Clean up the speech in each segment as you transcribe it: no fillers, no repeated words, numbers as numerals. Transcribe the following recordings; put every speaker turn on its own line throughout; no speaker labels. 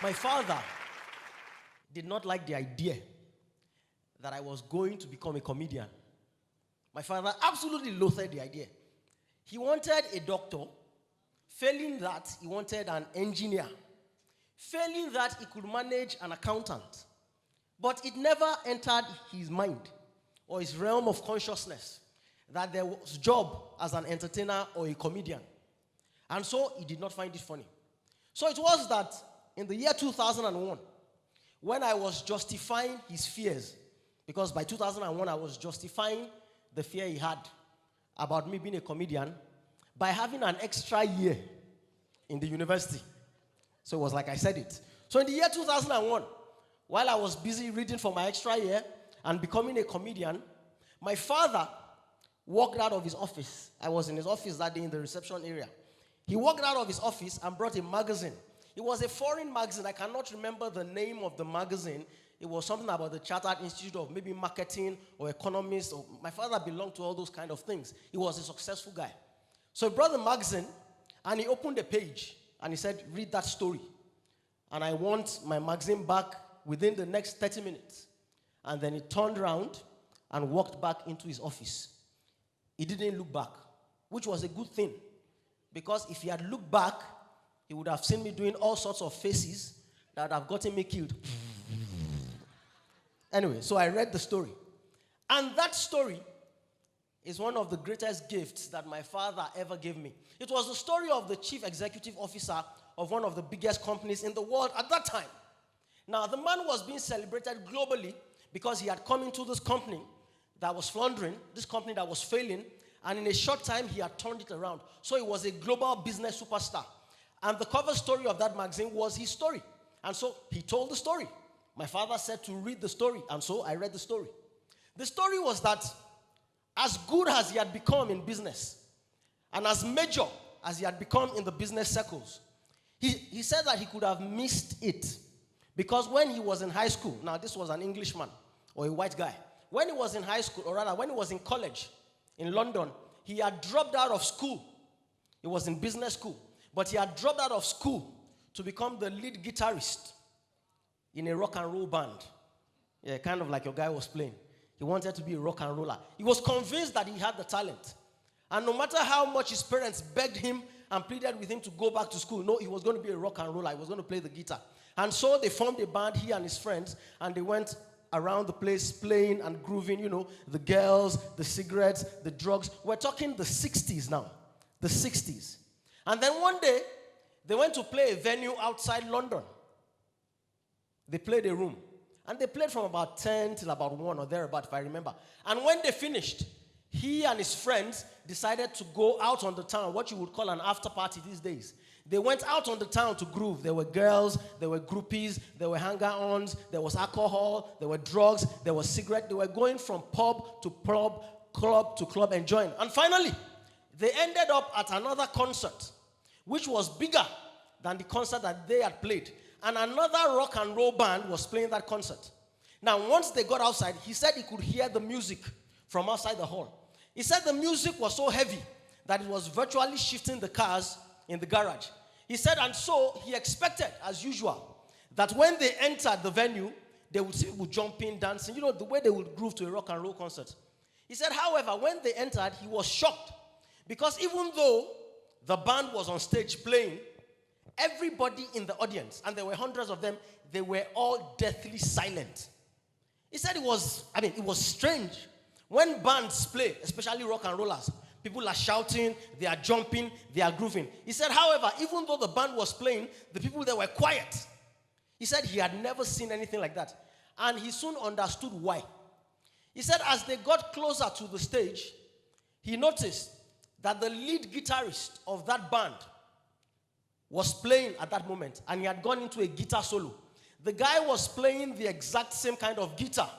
My father did not like the idea that I was going to become a comedian. My father absolutely loathed the idea. He wanted a doctor. Failing that, he wanted an engineer. Failing that, he could manage an accountant. But it never entered his mind or his realm of consciousness that there was a job as an entertainer or a comedian. And so he did not find it funny. So it was that in the year 2001, when I was justifying his fears, because by 2001 I was justifying the fear he had about me being a comedian by having an extra year in the university. So it was like I said it. So in the year 2001, while I was busy reading for my extra year and becoming a comedian, my father walked out of his office. I was in his office that day in the reception area. He walked out of his office and brought a magazine. It was a foreign magazine. I cannot remember the name of the magazine. It was something about the Chartered Institute of maybe marketing or economists. Or my father belonged to all those kind of things. He was a successful guy. So he brought the magazine and he opened the page and he said, read that story. And I want my magazine back within the next 30 minutes. And then he turned around and walked back into his office. He didn't look back, which was a good thing. Because if he had looked back, he would have seen me doing all sorts of faces that would have gotten me killed. Anyway, so I read the story. And that story is one of the greatest gifts that my father ever gave me. It was the story of the chief executive officer of one of the biggest companies in the world at that time. Now, the man was being celebrated globally because he had come into this company that was floundering, this company that was failing, and in a short time, he had turned it around. So he was a global business superstar. And the cover story of that magazine was his story. And so he told the story. My father said to read the story, and so I read the story. The story was that as good as he had become in business, and as major as he had become in the business circles, he said that he could have missed it. Because when he was in high school, now this was an Englishman or a white guy, when he was in high school, or rather when he was in college in London, he had dropped out of school. He was in business school. But he had dropped out of school to become the lead guitarist in a rock and roll band. Yeah, kind of like your guy was playing. He wanted to be a rock and roller. He was convinced that he had the talent. And no matter how much his parents begged him and pleaded with him to go back to school, no, he was going to be a rock and roller. He was going to play the guitar. And so they formed a band, he and his friends, and they went around the place playing and grooving, you know, the girls, the cigarettes, the drugs. We're talking the 60s now, the 60s. And then one day, they went to play a venue outside London. They played a room. And they played from about 10 till about 1 or thereabout, if I remember. And when they finished, he and his friends decided to go out on the town, what you would call an after party these days. They went out on the town to groove. There were girls, there were groupies, there were hanger-ons, there was alcohol, there were drugs, there was cigarette. They were going from pub to pub, club to club, enjoying. And finally, they ended up at another concert, which was bigger than the concert that they had played. And another rock and roll band was playing that concert. Now, once they got outside, he said he could hear the music from outside the hall. He said the music was so heavy that it was virtually shifting the cars in the garage. He said, and so he expected, as usual, that when they entered the venue, they would see people jumping, dancing, you know, the way they would groove to a rock and roll concert. He said, however, when they entered, he was shocked because even though the band was on stage playing, everybody in the audience, and there were hundreds of them, they were all deathly silent. He said it was strange. When bands play, especially rock and rollers, people are shouting, they are jumping, they are grooving. He said, however, even though the band was playing, the people there were quiet. He said he had never seen anything like that. And he soon understood why. He said as they got closer to the stage, he noticed that the lead guitarist of that band was playing at that moment, and he had gone into a guitar solo. The guy was playing the exact same kind of guitar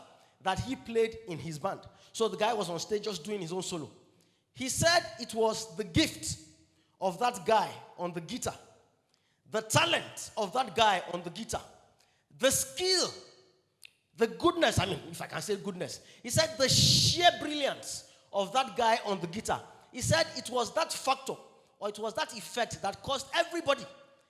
that he played in his band. So the guy was on stage just doing his own solo. He said it was the gift of that guy on the guitar, the talent of that guy on the guitar, the skill, the goodness, if I can say goodness. He said the sheer brilliance of that guy on the guitar. He said it was that factor, or it was that effect that caused everybody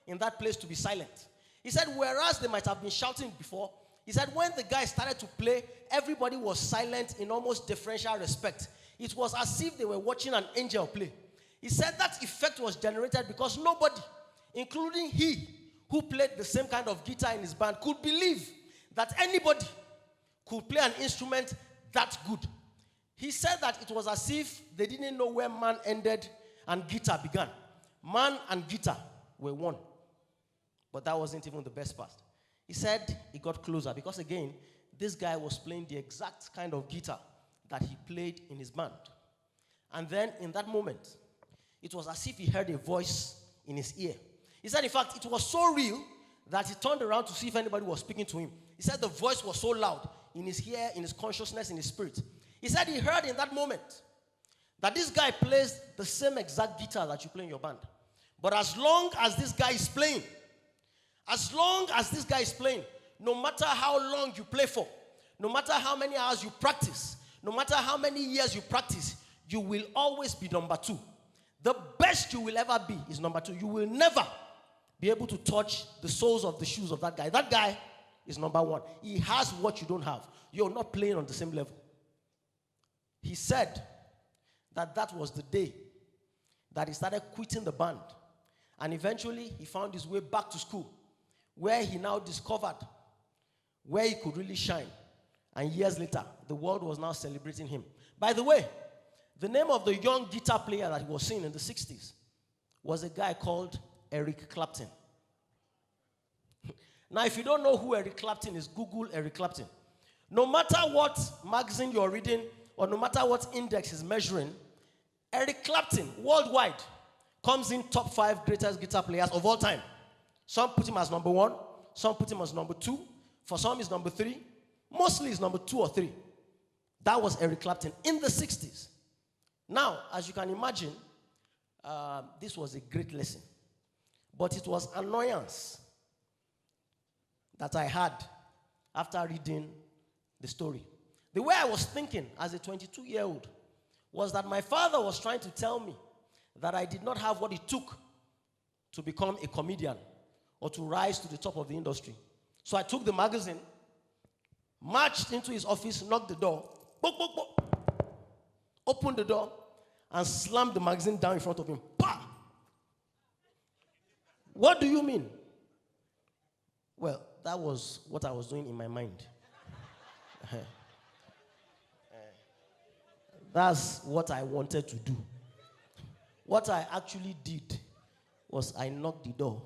in that place to be silent. He said, whereas they might have been shouting before, he said when the guy started to play, everybody was silent in almost deferential respect. It was as if they were watching an angel play. He said that effect was generated because nobody, including he who played the same kind of guitar in his band, could believe that anybody could play an instrument that good. He said that it was as if they didn't know where man ended and guitar began. Man and guitar were one. But that wasn't even the best part. He said it got closer because, again, this guy was playing the exact kind of guitar that he played in his band. And then in that moment, it was as if he heard a voice in his ear. He said, in fact, it was so real that he turned around to see if anybody was speaking to him. He said the voice was so loud in his ear, in his consciousness, in his spirit. He said he heard in that moment that this guy plays the same exact guitar that you play in your band. But as long as this guy is playing, no matter how long you play for, no matter how many hours you practice, no matter how many years you practice, you will always be number two. The best you will ever be is number two. You will never be able to touch the soles of the shoes of that guy. That guy is number one. He has what you don't have. You're not playing on the same level. He said that that was the day that he started quitting the band. And eventually, he found his way back to school, where he now discovered where he could really shine. And years later, the world was now celebrating him. By the way, the name of the young guitar player that he was seeing in the 60s was a guy called Eric Clapton. Now, if you don't know who Eric Clapton is, Google Eric Clapton. No matter what magazine you're reading, or no matter what index is measuring, Eric Clapton, worldwide, comes in top 5 greatest guitar players of all time. Some put him as number 1, some put him as number 2, for some he's number 3, mostly he's number 2 or 3. That was Eric Clapton in the 60s. Now, as you can imagine, this was a great lesson. But it was annoyance that I had after reading the story. The way I was thinking as a 22-year-old was that my father was trying to tell me that I did not have what it took to become a comedian or to rise to the top of the industry. So I took the magazine, marched into his office, knocked the door, book, opened the door, and slammed the magazine down in front of him. Bah! What do you mean? Well, that was what I was doing in my mind. That's what I wanted to do. What I actually did was I knocked the door.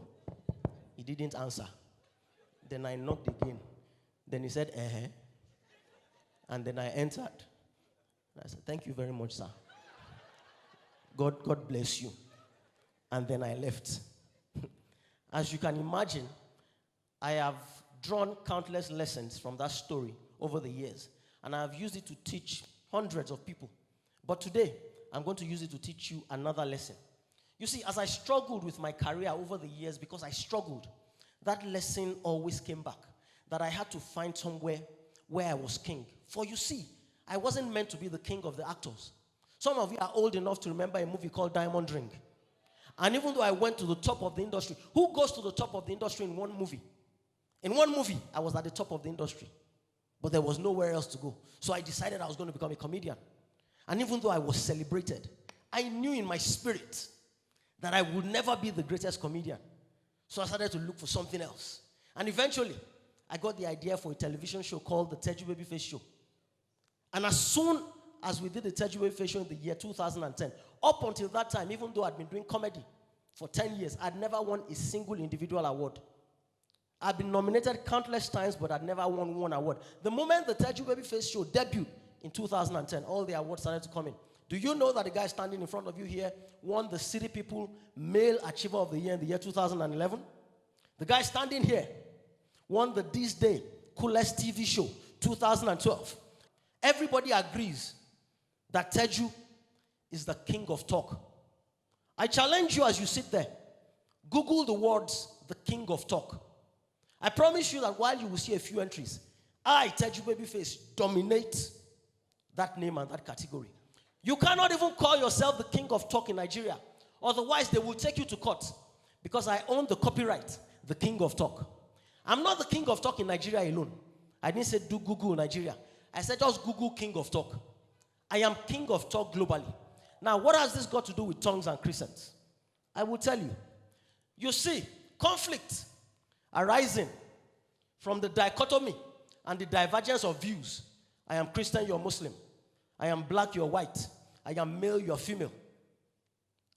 He didn't answer. Then I knocked again. Then he said, And then I entered. And I said, thank you very much, sir. God bless you. And then I left. As you can imagine, I have drawn countless lessons from that story over the years. And I have used it to teach hundreds of people. But today, I'm going to use it to teach you another lesson. You see, as I struggled with my career over the years, because I struggled, that lesson always came back. That I had to find somewhere where I was king. For you see, I wasn't meant to be the king of the actors. Some of you are old enough to remember a movie called Diamond Ring. And even though I went to the top of the industry, who goes to the top of the industry in one movie? In one movie, I was at the top of the industry. But there was nowhere else to go. So I decided I was going to become a comedian. And even though I was celebrated, I knew in my spirit that I would never be the greatest comedian. So I started to look for something else. And eventually, I got the idea for a television show called the Teju Babyface Show. And as soon as we did the Teju Babyface Show in the year 2010, up until that time, even though I'd been doing comedy for 10 years, I'd never won a single individual award. I've been nominated countless times, but I'd never won one award. The moment the Teju Babyface Show debuted in 2010, all the awards started to come in. Do you know that the guy standing in front of you here won the City People Male Achiever of the Year in the year 2011? The guy standing here won the This Day Coolest TV Show 2012. Everybody agrees that Teju is the king of talk. I challenge you as you sit there, Google the words, the king of talk. I promise you that while you will see a few entries, I, Teju Babyface, dominate that name and that category. You cannot even call yourself the king of talk in Nigeria. Otherwise, they will take you to court because I own the copyright, the king of talk. I'm not the king of talk in Nigeria alone. I didn't say do Google Nigeria. I said just Google king of talk. I am king of talk globally. Now, what has this got to do with tongues and crescents? I will tell you. You see, conflict arising from the dichotomy and the divergence of views. I am Christian, you're Muslim. I am black, you're white. I am male, you're female.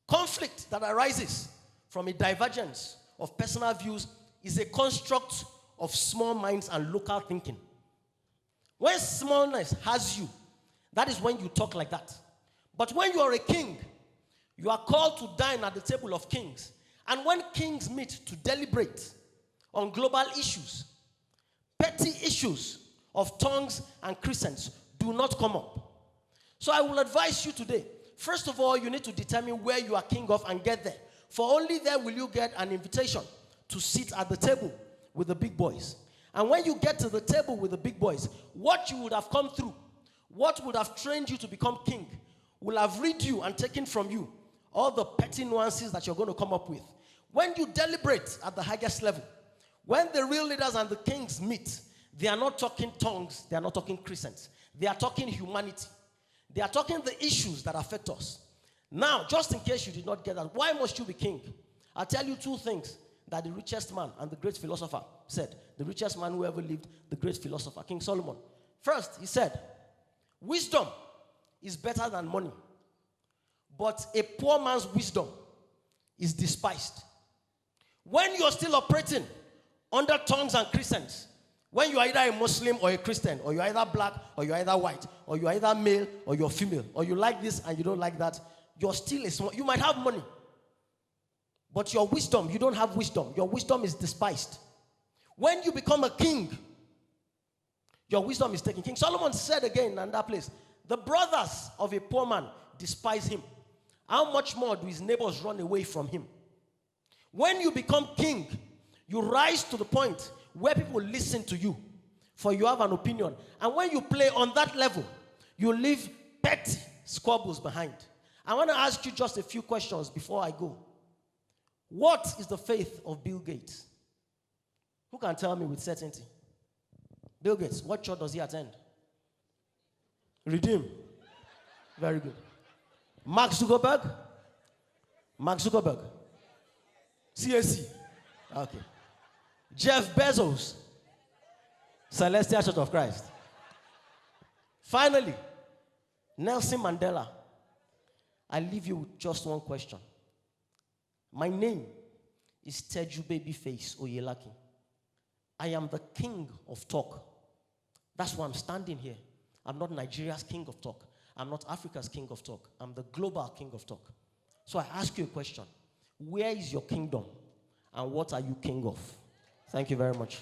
Conflict that arises from a divergence of personal views is a construct of small minds and local thinking. When smallness has you, that is when you talk like that. But when you are a king, you are called to dine at the table of kings. And when kings meet to deliberate on global issues, petty issues of tongues and crescents do not come up. So I will advise you today, first of all, you need to determine where you are king of and get there. For only there will you get an invitation to sit at the table with the big boys. And when you get to the table with the big boys, what you would have come through, what would have trained you to become king, will have rid you and taken from you all the petty nuances that you're going to come up with. When you deliberate at the highest level, when the real leaders and the kings meet, they are not talking tongues, they are not talking crescents. They are talking humanity. They are talking the issues that affect us. Now, just in case you did not get that, why must you be king? I'll tell you two things that the richest man and the great philosopher said. The richest man who ever lived, the great philosopher, King Solomon. First, he said, wisdom is better than money, but a poor man's wisdom is despised. When you're still operating under tongues and crescents, when you're either a Muslim or a Christian, or you're either black or you're either white, or you're either male or you're female, or you like this and you don't like that, you're still a small, you might have money, but your wisdom, you don't have wisdom. Your wisdom is despised. When you become a king, your wisdom is taken. King Solomon said again in that place, the brothers of a poor man despise him. How much more do his neighbors run away from him? When you become king, you rise to the point where people listen to you, for you have an opinion. And when you play on that level, you leave petty squabbles behind. I want to ask you just a few questions before I go. What is the faith of Bill Gates? Who can tell me with certainty? Bill Gates, what church does he attend? Redeem. Very good. Mark Zuckerberg? Mark Zuckerberg. CAC. Okay. Jeff Bezos. Celestial Church of Christ. Finally, Nelson Mandela. I leave you with just one question. My name is Teju Babyface Oyelakin. I am the king of talk. That's why I'm standing here. I'm not Nigeria's king of talk. I'm not Africa's king of talk. I'm the global king of talk. So I ask you a question. Where is your kingdom? And what are you king of? Thank you very much.